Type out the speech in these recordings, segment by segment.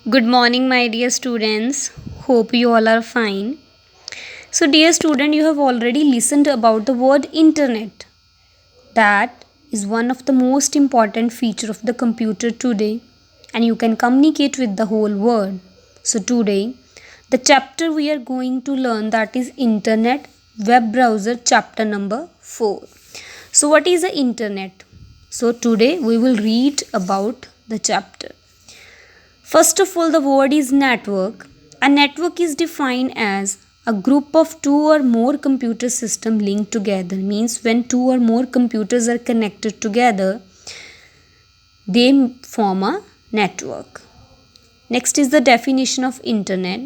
Good morning, my dear students. Hope you all are fine. So, dear student, you have already listened about the word internet. That is one of the most important feature of the computer today, and you can communicate with the whole world. So, today, the chapter we are going to learn that is internet web browser chapter number 4. So, what is the internet? So, today we will read about the chapter. First of all, the word is network. A network is defined as a group of two or more computer systems linked together. Means when two or more computers are connected together, they form a network. Next is the definition of internet.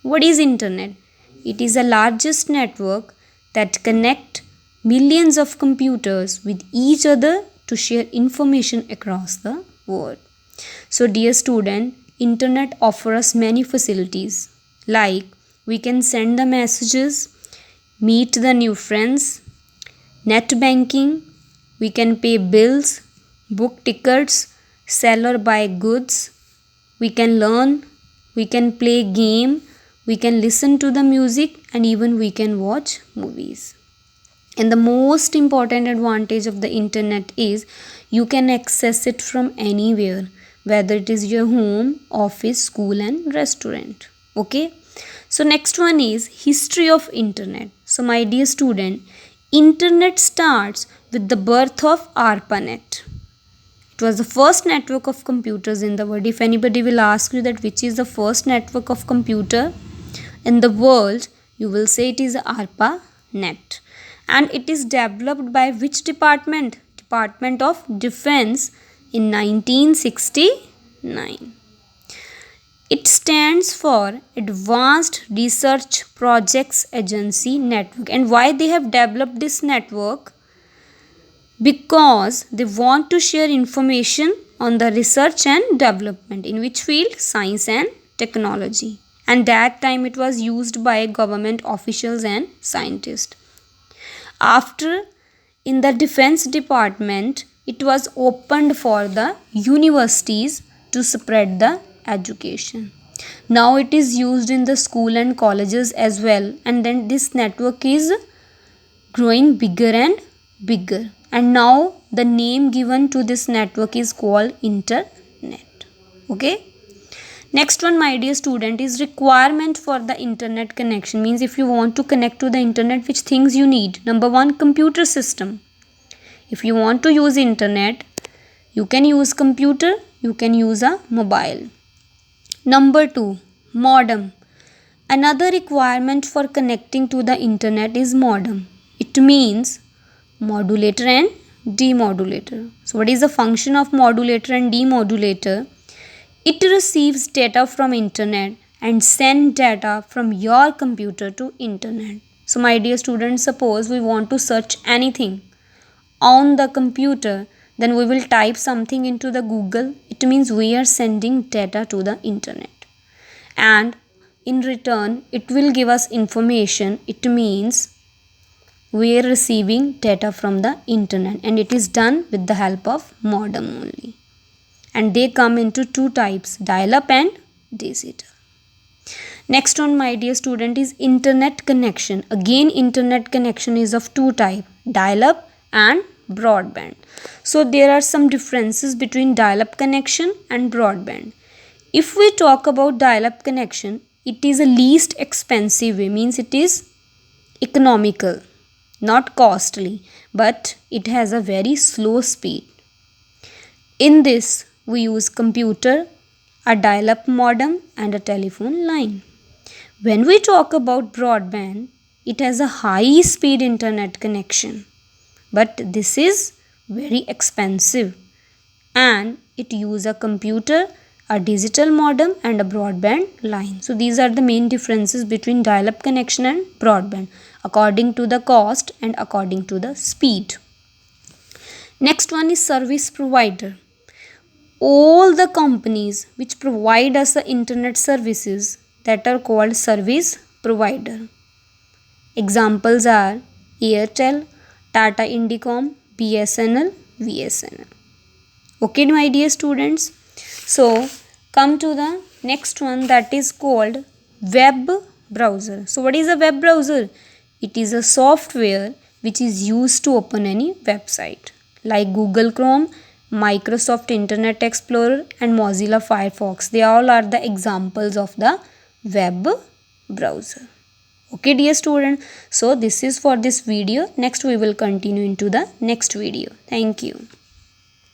What is internet? It is the largest network that connect millions of computers with each other to share information across the world. So dear student, internet offers many facilities like we can send the messages, meet the new friends, net banking, we can pay bills, book tickets, sell or buy goods, we can learn, we can play game, we can listen to the music, and even we can watch movies. And the most important advantage of the internet is you can access it from anywhere, whether it is your home, office, school and restaurant. Okay. So next one is history of internet. So my dear student, internet starts with the birth of ARPANET. It was the first network of computers in the world. If anybody will ask you that which is the first network of computer in the world, you will say it is ARPANET. And it is developed by which department? Department of Defense in 1969. It stands for Advanced Research Projects Agency Network. And why they have developed this network? Because they want to share information on the research and development. In which field? Science and technology. And that time it was used by government officials and scientists. After, in the defense department, it was opened for the universities to spread the education. Now it is used in the school and colleges as well, and then this network is growing bigger and bigger, and now the name given to this network is called internet. Okay. Next one, my dear student, is requirement for the internet connection. Means if you want to connect to the internet, which things you need? Number one, computer system. If you want to use internet, you can use computer, you can use a mobile. Number two, modem. Another requirement for connecting to the internet is modem. It means modulator and demodulator. So what is the function of modulator and demodulator? It receives data from internet and send data from your computer to internet. So my dear students, suppose we want to search anything on the computer, then we will type something into the Google. It means we are sending data to the internet. And in return, it will give us information. It means we are receiving data from the internet, and it is done with the help of modem only. And they come into two types, dial-up and digital. Next one, my dear student, is internet connection. Again, internet connection is of two types, dial-up and broadband. So there are some differences between dial-up connection and broadband. If we talk about dial-up connection, it is a least expensive way, means it is economical, not costly, but it has a very slow speed. In this, we use computer, a dial-up modem and a telephone line. When we talk about broadband, it has a high speed internet connection, but this is very expensive, and it uses a computer, a digital modem and a broadband line. So these are the main differences between dial-up connection and broadband according to the cost and according to the speed. Next one is service provider. All the companies which provide us the internet services, that are called service provider. Examples are Airtel, Tata Indicom, BSNL, VSNL. Okay, my dear students. So come to the next one, that is called web browser. So what is a web browser? It is a software which is used to open any website like Google Chrome, Microsoft Internet Explorer and Mozilla Firefox. They all are the examples of the web browser. Okay dear student, so this is for this video. Next we will continue into the next video. Thank you.